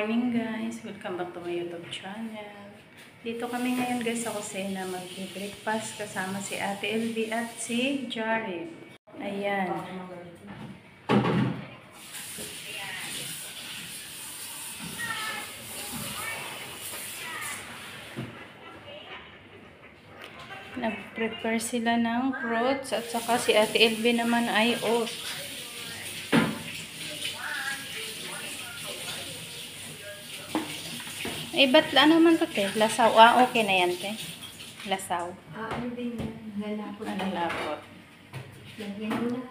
morning guys! Welcome back to my YouTube channel. Dito kami ngayon guys sa kusina mag-breakfast kasama si Ate LB at si Jared. Ayan. Nag-prepare sila ng fruits at saka si Ate LB naman ay oats. Eh, ba't ano man to, te? Lasaw. Ah, okay na yan, te. Lasaw. Hindi yan. Lalapot. Lalapot. Lagyan mo na.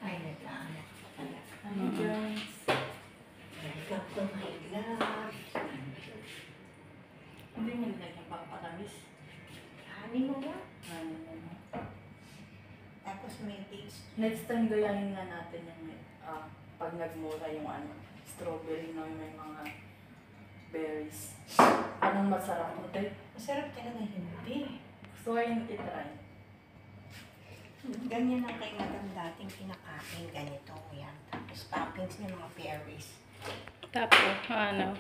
Ay, nagkaanak pa pala. Ano guys? Welcome to my vlog. Hindi mo nilagyan pa patamis. Hanin mo ba? Tapos may dates. Next time gayahin nga natin yung pag nagmura yung strawberry na may mga berries. Anong masarap mo, te? Masarap talaga hindi. Gusto ko yung itry. Ganyan ang kay madam dating kinakain. Ganito yan. Tapos toppings ng mga berries. Tapos, ano?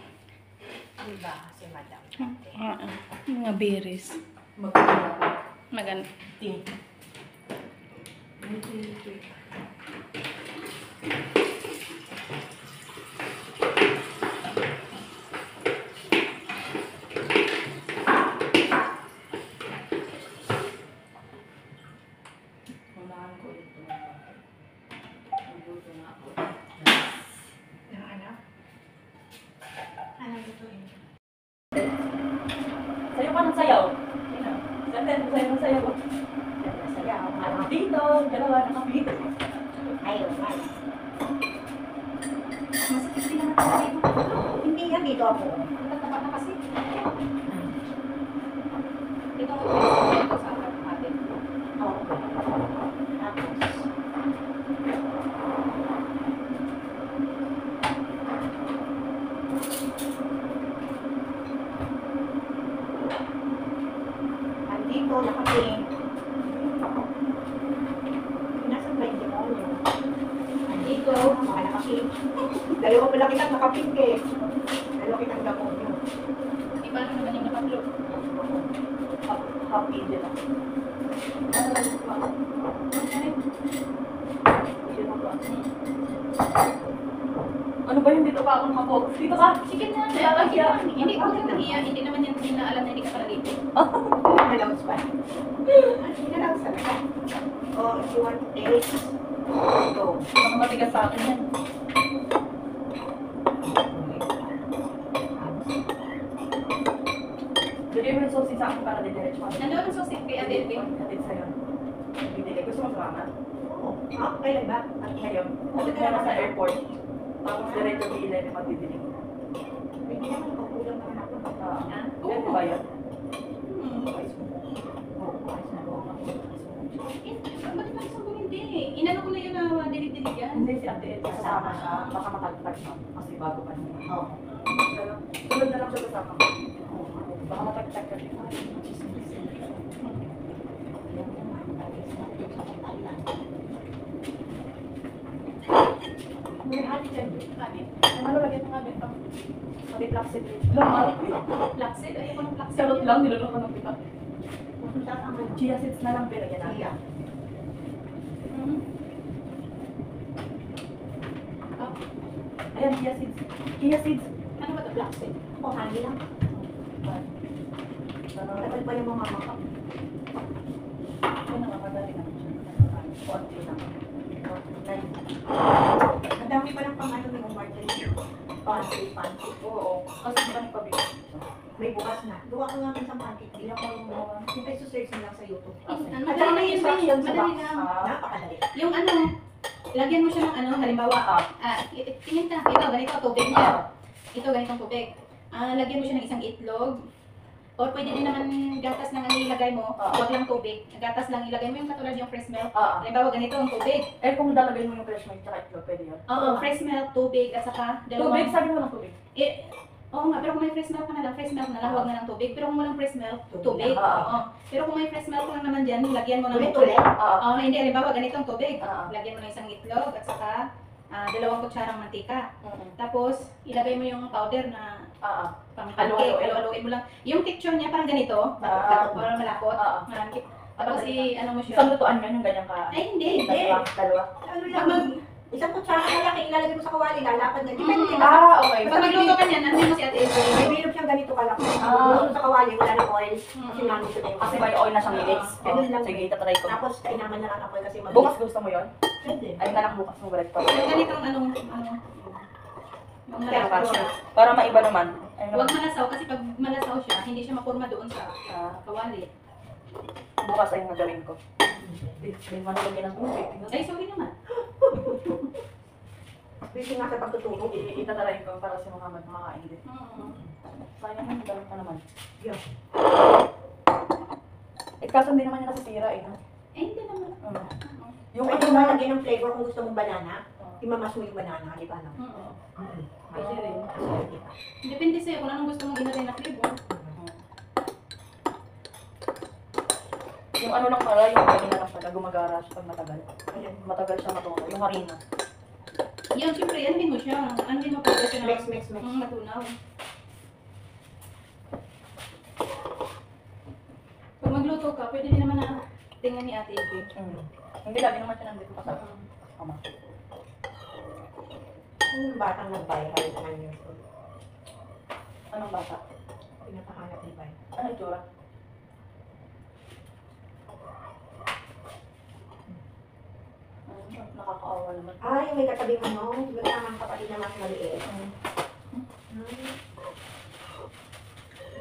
Diba? Kasi madam dati. Mga berries. Magkakala. Maganda. Ting. Unahan ko ulit ito. Magluto na ako. Yung ano? Ano ito yun? Sayo ka ng sayaw. Senten, sayo ng sayaw. Sayaw. Dito, dalawa na kami. Ayaw, ay. Masakit din naman tayo. Hindi yan, dito ako. Tataba na kasi. Ito ang ito sa atin. Oo. Tapos, andito, nakating. Nasaan ba yung demonyo? Andito, nakating. Dalawa pala kitang nakapink eh. Dalawa kitang demonyo. Iba na naman yung nakaplo. Happy din ako. Ano ba yun? Dito pa ako nakapokus. Dito ka! Sige na, lalagyan. Hindi ko na nahiya. Hindi naman yan inaalam na hindi ka pala dito. Nalawas pa. Nalawas talaga. Oh, if you want to taste, go. Ang matigas sa akin yan. Bigay mo yung sauce sa akin para didiretso ka. Nandoon ang sausage kay Ate Elvin. Hatid sa'yo. Bibili. Gusto mo sumama? Oo. Ah, kailan ba? At ngayon, hatid mo na sa airport. Tapos diretso di 11 magbibili. Hindi naman ako. Kulang naman ako. Ganito ba yun? Ayos mo. Oo, ayos na ako. Bakit pa isang hindi? Inano ko na yun na dilig-dilig yan. Hindi si Ate Ed, kasama siya. Baka matagtag siya. Kasi bago pa niya. Oo. Tulad na lang siya kasama. Baka matagtag ka siya. May hatid siya. Habit. Ano lagyan ng habit? Habit laksit. Lang, Flaxseed? Ayaw ko ng flaxseed. Sarot lang, niluloko ng pita. Ang Chia seeds na lang pinagyan natin. Chia. Ayan, chia seeds. Chia seeds. Ano ba ito? Flaxseed? O, hangi lang. Tagal pa yung mga mama. Ay, nakamadali na siya. Konti lang. Ang dami pa ng pang-ano ni Omar dyan. Pantry. Oo. Kasi di ba nagpabili? May bukas na. Gawa ko nga sa pancake. Hindi ako yung search na lang sa YouTube. Ano, At madali saka lang may yun, instructions sa madali box. lang. Napakadali. Yung ano, lagyan mo siya ng ano, halimbawa, tingin ka, ito, ganito, tubig niya. Ito, ganitong tubig. Lagyan mo siya ng isang itlog. Or pwede din naman gatas lang ang ilagay mo, huwag lang tubig. Gatas lang ilagay mo yung katulad yung fresh milk. Halimbawa, ganito ang tubig. Eh, kung lalagay mo yung fresh milk tsaka itlog, pwede yun? Oo, fresh milk, tubig, at saka Tubig, sabi mo ng tubig. Oo nga, pero kung may fresh milk ka na lang, fresh milk na lang, huwag na ng tubig. Pero kung walang fresh milk, Tubig tubig. lang. Oo. Pero kung may fresh milk lang naman dyan, lagyan mo ng Ulit-ulit. hindi, halimbawa ganitong tubig. Oo. Lagyan mo ng isang itlog, at saka 2 kutsarang mantika. Tapos, ilagay mo yung powder na pang Halo-halo. pancake. Halo-haloin mo lang. Yung texture niya parang ganito. Parang malapot. Marami. Tapos, ano mo siya. Isang lutuan yun, yung ganyan ka. Ay, hindi. Dalawa. Ano lang, isang kutsara na lang, ilalagay mo sa kawali, lalapad na. Depende Okay. Pag magluto ka niyan, ano mo si Ate Elsie? May bilog siyang ganito kalaki. Gusto sa kawali, wala na oil. Kasi namin ito yung Kasi may oil na siyang minutes. Ganun lang. Sige, itatry ko. Tapos, kainaman na lang ako kasi Bukas gusto mo yun? Pwede. Ayun na lang bukas mo balik pa. Yung ganitong yung Pero malapot. kasi, para maiba naman. Ayun Huwag naman. malasaw kasi pag malasaw siya, hindi siya makurma doon sa kawali. Bukas ay gagawin ko. May manulagyan ng tubig. Ay, sorry naman. Busy nga sa pagtutulog. Itatry ko para si Muhammad makakain din. Sayang mo, ganun pa naman. Yeah. Kaso hindi naman yung nasisira eh. No? Hindi naman. Yung ito mo, lagyan ng flavor kung gusto mong banana, imamas mo yung banana, di ba? No? Pwede rin. Depende sa'yo kung anong gusto mong ilagay na flavor. Yung ano lang pala, yung kanina lang pala, gumagara siya pag matagal. Matagal siya matunaw. Yung harina. Yan, syempre, anuhin mo siya. Anuhin mo pagka siya Mix. matunaw. Pag magluto ka, pwede din naman na tingnan ni Ate Ivy. Hindi lagi naman siya nandito pa sa ama. Yung batang nag-viral, 9 years old. Anong bata? Pinapahanap ni Pai. Ano itsura? Nakakaawa naman. Yung may katabing ano, magkasama kapatid na mas maliit.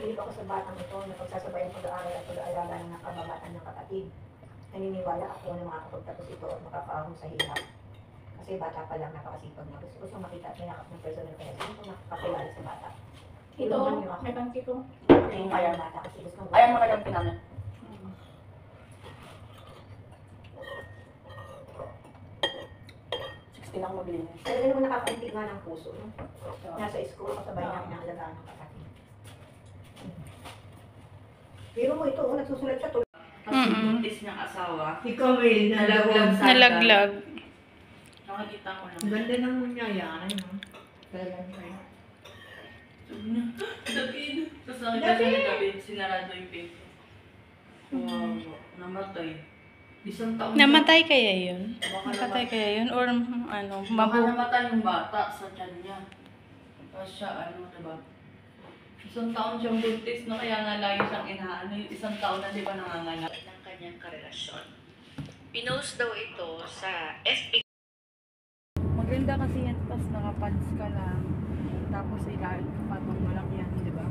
Hindi ako sa batang ito, napagsasabay ang pag-aaral at pag-aalaga ng nakababatan ng kapatid. Naniniwala ako na makakapagtapos ito at makakaahon sa hirap. Kasi bata pa lang, napakasipag na. Gusto ko siyang makita at mayakap ng personal kaya gusto ko makakakilala sa bata. Ito, may bangki ko. Ayan bata kasi gusto ko. Ayan mga gampi namin. Lang mabili niya. Talaga naman nakakaintig nga ng puso. No? Nasa school, kasabay namin ang alagaan ng kapatid. Pero mo ito, nagsusulat siya to. Tapos yung buntis niyang asawa, Ikaw may nalaglag sa Nalaglag. Nakakita ko lang. Ganda ng nangyayari, no? Talagang kayo. David! Tapos nakita siya ni David, sinarado yung pinto. Wow, namatay. Isang taon Namatay kaya yun? Baka Namatay kaya yun? Or ano, Baka namatay yung bata sa tiyan niya. Tapos siya, diba? Isang taon siyang buntis, no? Kaya nga lagi siyang inaano. Isang taon na, di ba, nanganganak ng kanyang karelasyon. Pinost daw ito sa FB. Maganda kasi yan, tapos nakapads ka lang. Tapos ilalim ka patong mo lang yan, di ba?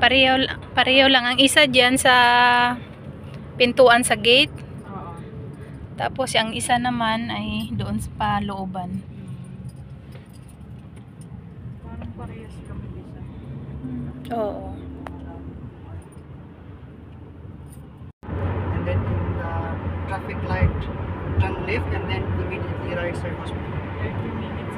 Pareho lang. Ang isa dyan sa pintuan sa gate. Oo. Tapos ang isa naman ay doon sa looban. Parang parehas kami isa. Oo. And then in the traffic light, turn left and then immediately right side hospital. 30 minutes.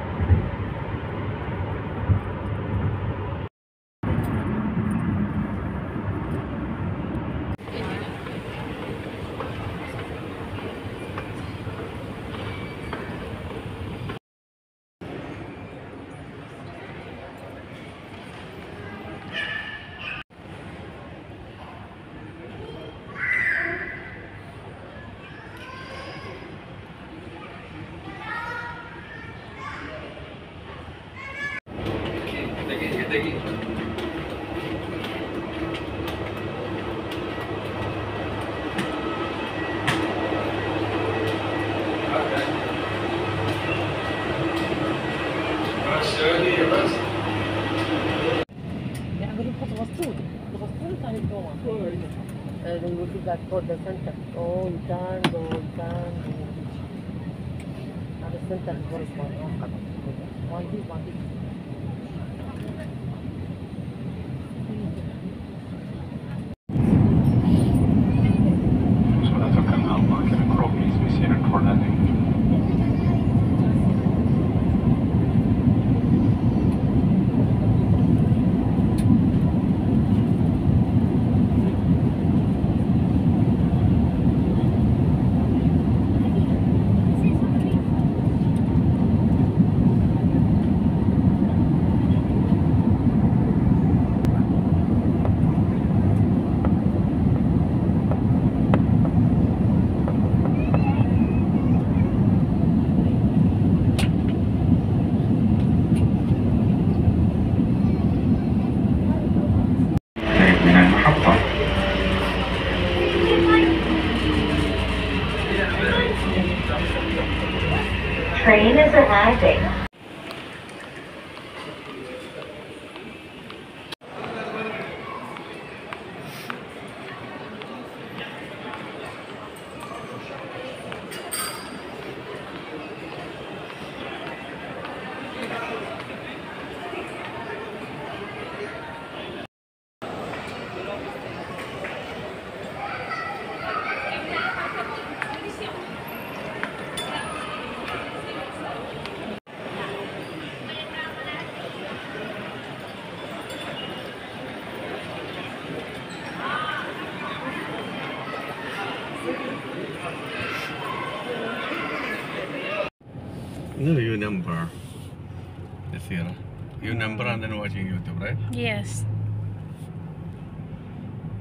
And then you see that for the center. Oh, you can go, Now the center is very small. One big. Så därför kan halvmarken förhoppningsvis ge en kvarländning. Train is arriving. No, you number. This year. You number and then watching YouTube, right? Yes.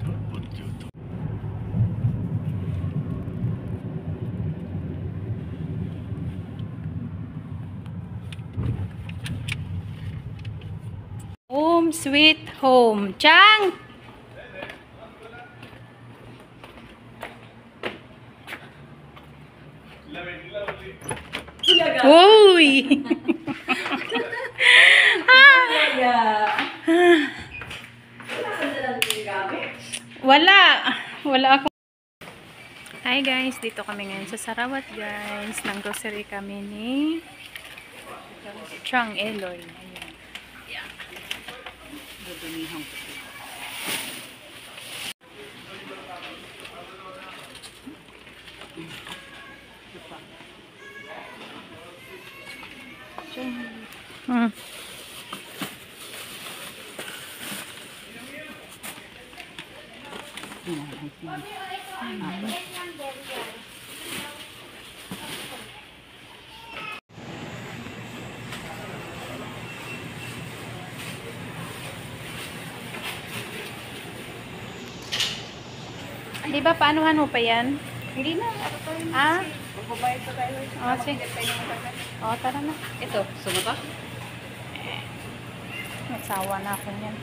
Don't put YouTube. Home sweet home. Chang! Uy! Wala. Wala ako. Hi guys, dito kami ngayon sa Sarawat guys. Nang grocery kami ni Chang Eloy. Ayan. Dudumihan ko. Hmm. Di ba paanohan mo pa yan? Hindi na. Ah? Magbabayad pa tayo. Oh, sige. Oh, tara na. Ito, suma ba? Nasawa na ako niyan.